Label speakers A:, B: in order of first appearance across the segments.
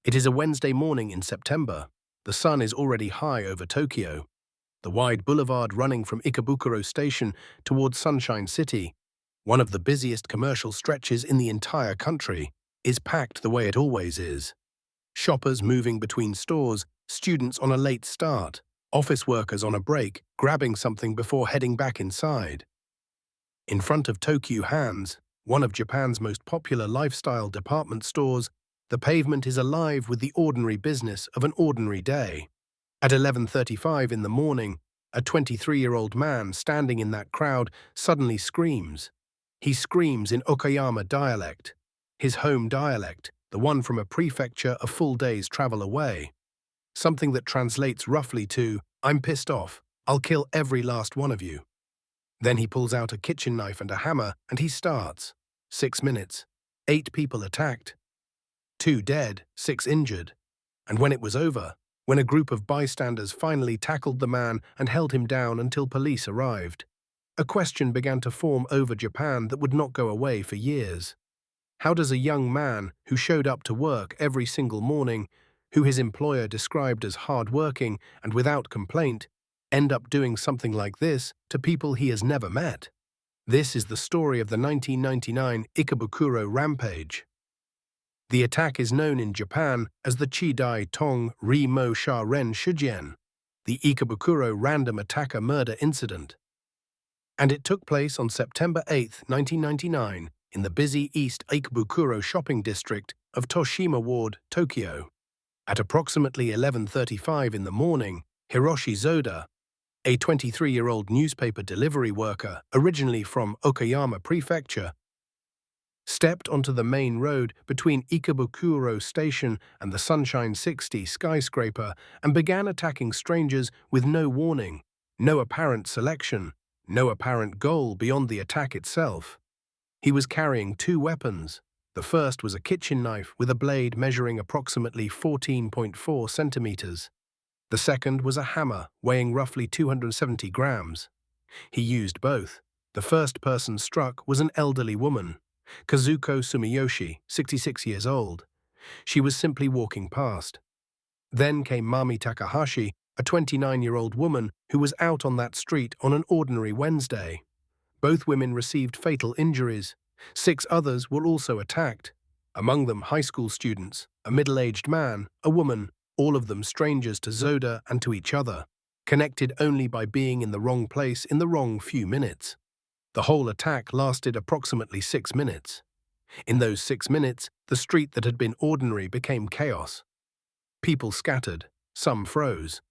A: It is a Wednesday morning in September. The sun is already high over Tokyo. The wide boulevard running from Ikebukuro Station towards Sunshine City, one of the busiest commercial stretches in the entire country, is packed the way it always is. Shoppers moving between stores, students on a late start, office workers on a break, grabbing something before heading back inside. In front of Tokyu Hands, one of Japan's most popular lifestyle department stores, the pavement is alive with the ordinary business of an ordinary day. At 11:35 in the morning, a 23-year-old man standing in that crowd suddenly screams. He screams in Okayama dialect, his home dialect, the one from a prefecture a full day's travel away. Something that translates roughly to, "I'm pissed off, I'll kill every last one of you." Then he pulls out a kitchen knife and a hammer and he starts. 6 minutes. 8 people attacked. 2 dead, 6 injured. And when it was over, when a group of bystanders finally tackled the man and held him down until police arrived, a question began to form over Japan that would not go away for years. How does a young man who showed up to work every single morning, who his employer described as hard-working and without complaint, end up doing something like this to people he has never met? This is the story of the 1999 Ikebukuro Rampage. The attack is known in Japan as the Chidai Tong Ri Mo Sha Ren Shujien, the Ikebukuro Random Attacker Murder Incident. And it took place on September 8, 1999, in the busy East Ikebukuro shopping district of Toshima Ward, Tokyo. At approximately 11:35 in the morning, Hiroshi Zoda, a 23-year-old newspaper delivery worker originally from Okayama Prefecture, stepped onto the main road between Ikebukuro Station and the Sunshine 60 skyscraper and began attacking strangers with no warning, no apparent selection, no apparent goal beyond the attack itself. He was carrying 2 weapons. The first was a kitchen knife with a blade measuring approximately 14.4 centimeters. The second was a hammer weighing roughly 270 grams. He used both. The first person struck was an elderly woman, Kazuko Sumiyoshi, 66 years old. She was simply walking past. Then came Mami Takahashi, a 29-year-old woman who was out on that street on an ordinary Wednesday. Both women received fatal injuries. 6 others were also attacked, among them high school students, a middle-aged man, a woman, all of them strangers to Zoda and to each other, connected only by being in the wrong place in the wrong few minutes. The whole attack lasted approximately 6 minutes. In those 6 minutes, the street that had been ordinary became chaos. People scattered, some froze.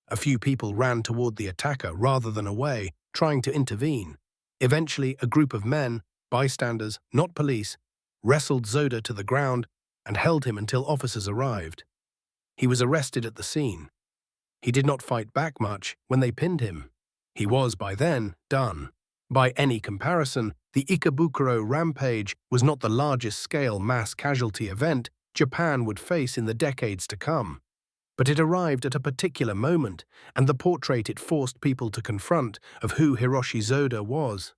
A: A few people ran toward the attacker rather than away, trying to intervene. Eventually, a group of men, bystanders, not police, wrestled Zoda to the ground and held him until officers arrived. He was arrested at the scene. He did not fight back much when they pinned him. He was, by then, done. By any comparison, the Ikebukuro Rampage was not the largest-scale mass casualty event Japan would face in the decades to come. But it arrived at a particular moment, and the portrait it forced people to confront of who Hiroshi Zoda was,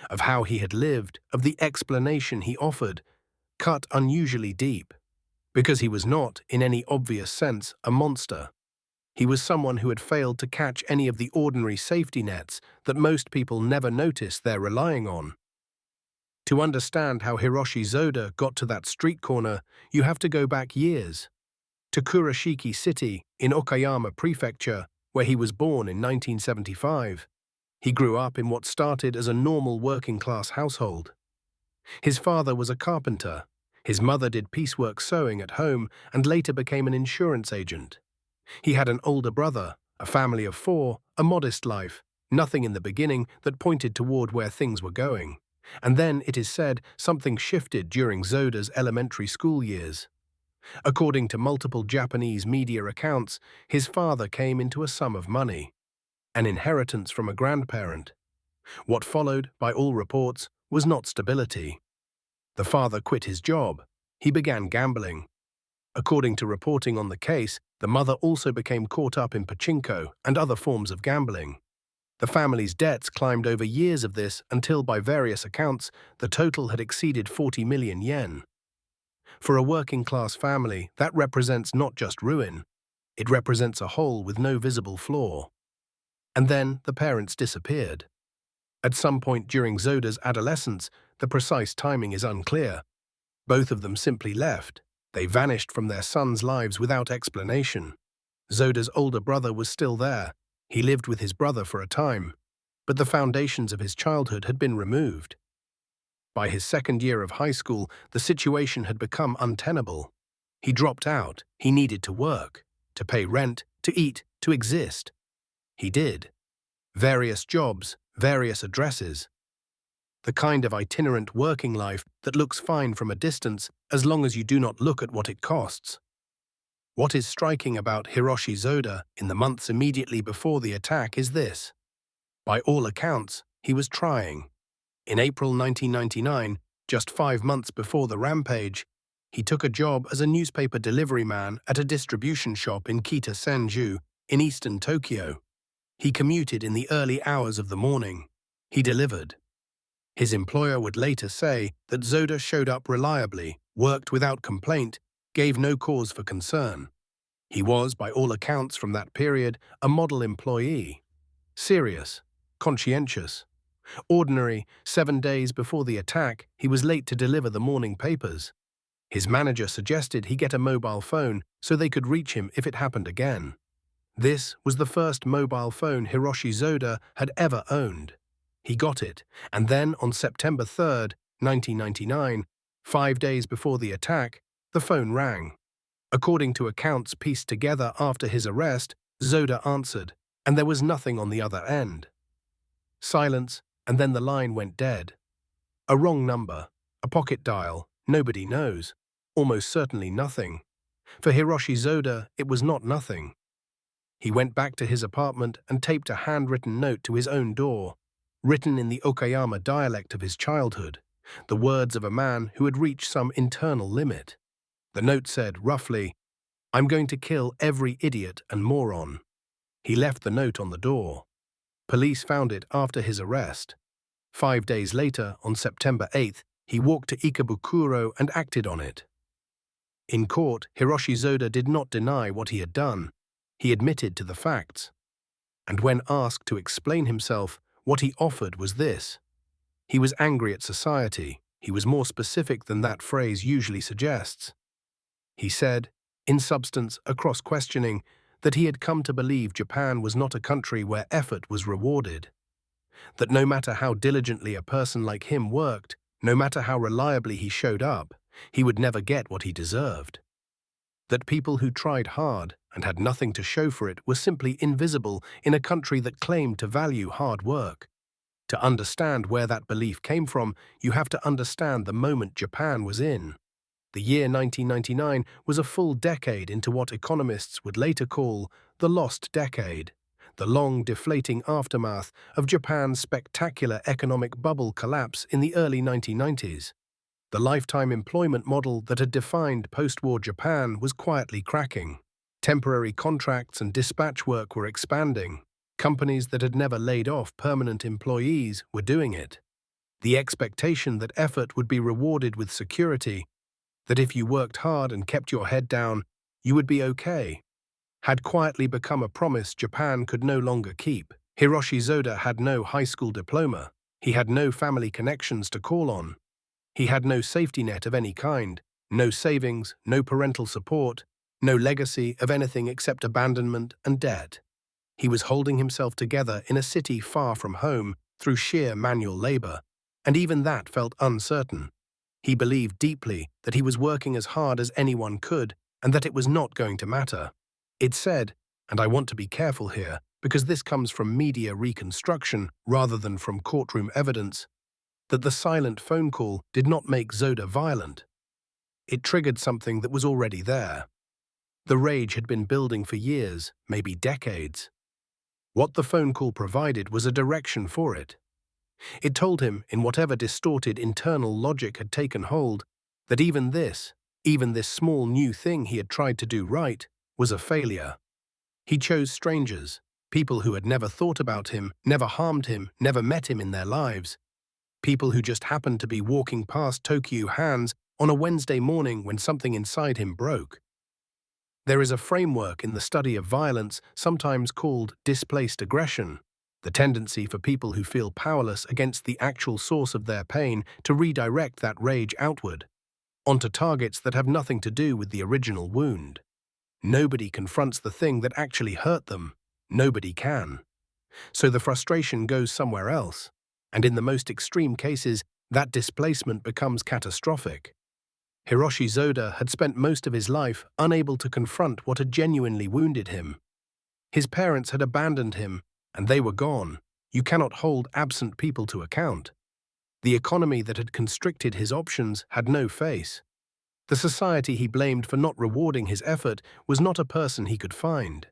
A: of how he had lived, of the explanation he offered, cut unusually deep. Because he was not, in any obvious sense, a monster. He was someone who had failed to catch any of the ordinary safety nets that most people never notice they're relying on. To understand how Hiroshi Zoda got to that street corner, you have to go back years. To Kurashiki City, in Okayama Prefecture, where he was born in 1975. He grew up in what started as a normal working-class household. His father was a carpenter. His mother did piecework sewing at home and later became an insurance agent. He had an older brother, a family of 4, a modest life, nothing in the beginning that pointed toward where things were going. And then, it is said, something shifted during Zoda's elementary school years. According to multiple Japanese media accounts, his father came into a sum of money, an inheritance from a grandparent. What followed, by all reports, was not stability. The father quit his job. He began gambling. According to reporting on the case, the mother also became caught up in pachinko and other forms of gambling. The family's debts climbed over years of this until, by various accounts, the total had exceeded 40 million yen. For a working-class family, that represents not just ruin, it represents a hole with no visible flaw. And then the parents disappeared. At some point during Zoda's adolescence, the precise timing is unclear. Both of them simply left. They vanished from their sons' lives without explanation. Zoda's older brother was still there. He lived with his brother for a time, but the foundations of his childhood had been removed. By his second year of high school, the situation had become untenable. He dropped out. He needed to work, to pay rent, to eat, to exist. He did. Various jobs, various addresses. The kind of itinerant working life that looks fine from a distance as long as you do not look at what it costs. What is striking about Hiroshi Zoda in the months immediately before the attack is this. By all accounts, he was trying. In April 1999, just 5 months before the Rampage, he took a job as a newspaper delivery man at a distribution shop in Kita-Senju, in eastern Tokyo. He commuted in the early hours of the morning. He delivered. His employer would later say that Zoda showed up reliably, worked without complaint, gave no cause for concern. He was, by all accounts from that period, a model employee. Serious, conscientious. Ordinary, 7 days before the attack, he was late to deliver the morning papers. His manager suggested he get a mobile phone so they could reach him if it happened again. This was the first mobile phone Hiroshi Zoda had ever owned. He got it, and then on September 3rd, 1999, 5 days before the attack, the phone rang. According to accounts pieced together after his arrest, Zoda answered, and there was nothing on the other end. Silence, and then the line went dead. A wrong number, a pocket dial, nobody knows. Almost certainly nothing. For Hiroshi Zoda, it was not nothing. He went back to his apartment and taped a handwritten note to his own door, written in the Okayama dialect of his childhood, the words of a man who had reached some internal limit. The note said, roughly, "I'm going to kill every idiot and moron." He left the note on the door. Police found it after his arrest. 5 days later, on September 8th, he walked to Ikebukuro and acted on it. In court, Hiroshi Zoda did not deny what he had done. He admitted to the facts. And when asked to explain himself, what he offered was this. He was angry at society. He was more specific than that phrase usually suggests. He said, in substance, across questioning, that he had come to believe Japan was not a country where effort was rewarded. That no matter how diligently a person like him worked, no matter how reliably he showed up, he would never get what he deserved. That people who tried hard and had nothing to show for it were simply invisible in a country that claimed to value hard work. To understand where that belief came from, you have to understand the moment Japan was in. The year 1999 was a full decade into what economists would later call the lost decade, the long deflating aftermath of Japan's spectacular economic bubble collapse in the early 1990s. The lifetime employment model that had defined post-war Japan was quietly cracking. Temporary contracts and dispatch work were expanding. Companies that had never laid off permanent employees were doing it. The expectation that effort would be rewarded with security, that if you worked hard and kept your head down, you would be okay, had quietly become a promise Japan could no longer keep. Hiroshi Zoda had no high school diploma. He had no family connections to call on. He had no safety net of any kind, no savings, no parental support, no legacy of anything except abandonment and debt. He was holding himself together in a city far from home through sheer manual labor, and even that felt uncertain. He believed deeply that he was working as hard as anyone could and that it was not going to matter. It said, and I want to be careful here because this comes from media reconstruction rather than from courtroom evidence, that the silent phone call did not make Zoda violent. It triggered something that was already there. The rage had been building for years, maybe decades. What the phone call provided was a direction for it. It told him, in whatever distorted internal logic had taken hold, that even this small new thing he had tried to do right, was a failure. He chose strangers, people who had never thought about him, never harmed him, never met him in their lives. People who just happened to be walking past Tokyu Hands on a Wednesday morning when something inside him broke. There is a framework in the study of violence sometimes called displaced aggression, the tendency for people who feel powerless against the actual source of their pain to redirect that rage outward, onto targets that have nothing to do with the original wound. Nobody confronts the thing that actually hurt them. Nobody can. So the frustration goes somewhere else, and in the most extreme cases, that displacement becomes catastrophic. Hiroshi Zoda had spent most of his life unable to confront what had genuinely wounded him. His parents had abandoned him, and they were gone. You cannot hold absent people to account. The economy that had constricted his options had no face. The society he blamed for not rewarding his effort was not a person he could find.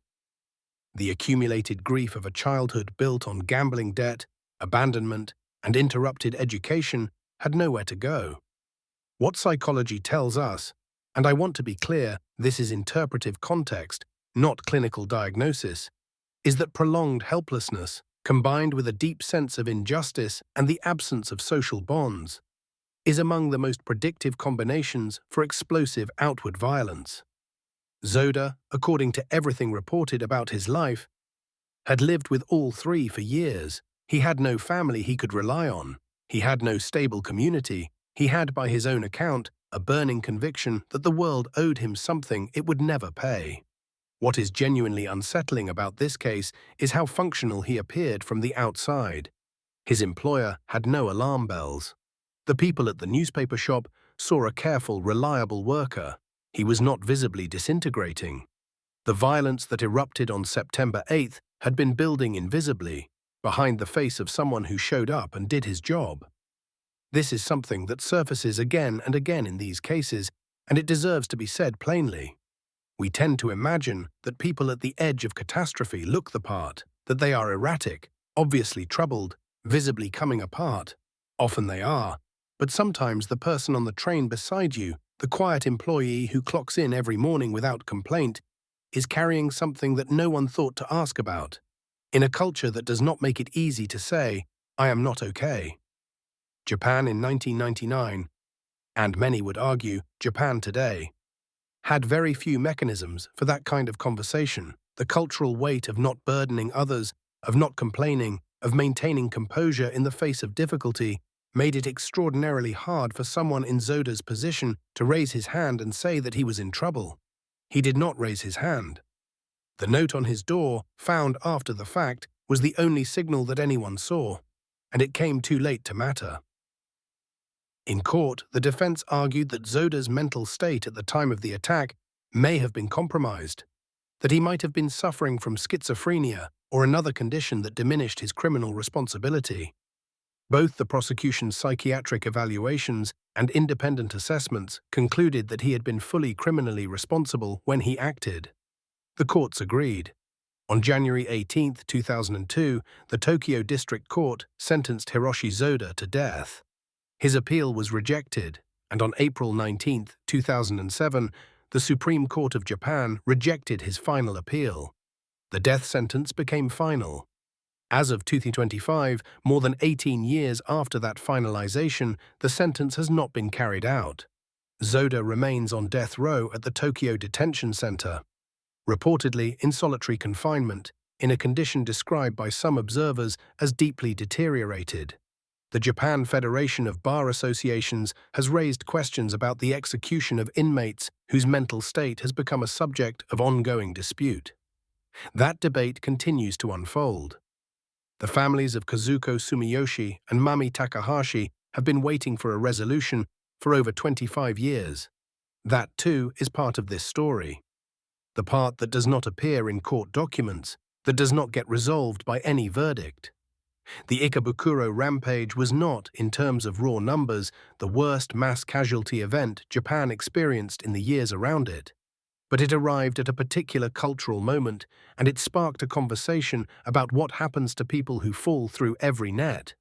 A: The accumulated grief of a childhood built on gambling debt, abandonment, and interrupted education had nowhere to go. What psychology tells us, and I want to be clear, this is interpretive context, not clinical diagnosis, is that prolonged helplessness, combined with a deep sense of injustice and the absence of social bonds, is among the most predictive combinations for explosive outward violence. Zoda, according to everything reported about his life, had lived with all three for years. He had no family he could rely on. He had no stable community. He had, by his own account, a burning conviction that the world owed him something it would never pay. What is genuinely unsettling about this case is how functional he appeared from the outside. His employer had no alarm bells. The people at the newspaper shop saw a careful, reliable worker. He was not visibly disintegrating. The violence that erupted on September 8th had been building invisibly, behind the face of someone who showed up and did his job. This is something that surfaces again and again in these cases, and it deserves to be said plainly. We tend to imagine that people at the edge of catastrophe look the part, that they are erratic, obviously troubled, visibly coming apart. Often they are, but sometimes the person on the train beside you, the quiet employee who clocks in every morning without complaint, is carrying something that no one thought to ask about, in a culture that does not make it easy to say, "I am not okay." Japan in 1999, and many would argue Japan today, had very few mechanisms for that kind of conversation. The cultural weight of not burdening others, of not complaining, of maintaining composure in the face of difficulty, made it extraordinarily hard for someone in Zoda's position to raise his hand and say that he was in trouble. He did not raise his hand. The note on his door, found after the fact, was the only signal that anyone saw, and it came too late to matter. In court, the defense argued that Zoda's mental state at the time of the attack may have been compromised, that he might have been suffering from schizophrenia or another condition that diminished his criminal responsibility. Both the prosecution's psychiatric evaluations and independent assessments concluded that he had been fully criminally responsible when he acted. The courts agreed. On January 18, 2002, the Tokyo District Court sentenced Hiroshi Zoda to death. His appeal was rejected, and on April 19, 2007, the Supreme Court of Japan rejected his final appeal. The death sentence became final. As of 2025, more than 18 years after that finalization, the sentence has not been carried out. Zoda remains on death row at the Tokyo Detention Center, reportedly in solitary confinement, in a condition described by some observers as deeply deteriorated. The Japan Federation of Bar Associations has raised questions about the execution of inmates whose mental state has become a subject of ongoing dispute. That debate continues to unfold. The families of Kazuko Sumiyoshi and Mami Takahashi have been waiting for a resolution for over 25 years. That, too, is part of this story. The part that does not appear in court documents, that does not get resolved by any verdict. The Ikebukuro Rampage was not, in terms of raw numbers, the worst mass casualty event Japan experienced in the years around it. But it arrived at a particular cultural moment, and it sparked a conversation about what happens to people who fall through every net,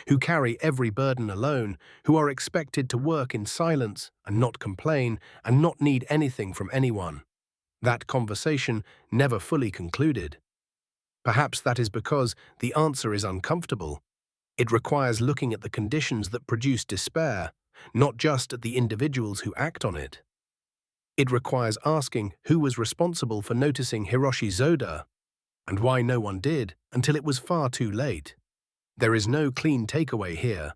A: who carry every burden alone, who are expected to work in silence and not complain and not need anything from anyone. That conversation never fully concluded. Perhaps that is because the answer is uncomfortable. It requires looking at the conditions that produce despair, not just at the individuals who act on it. It requires asking who was responsible for noticing Hiroshi Zoda and why no one did until it was far too late. There is no clean takeaway here,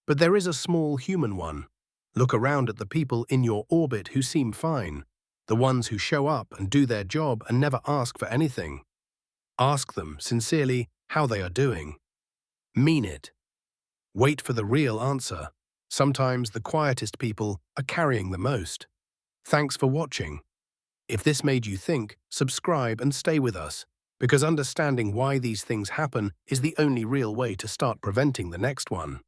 A: but there is a small human one. Look around at the people in your orbit who seem fine, the ones who show up and do their job and never ask for anything. Ask them sincerely how they are doing. Mean it. Wait for the real answer. Sometimes the quietest people are carrying the most. Thanks for watching. If this made you think, subscribe and stay with us, because understanding why these things happen is the only real way to start preventing the next one.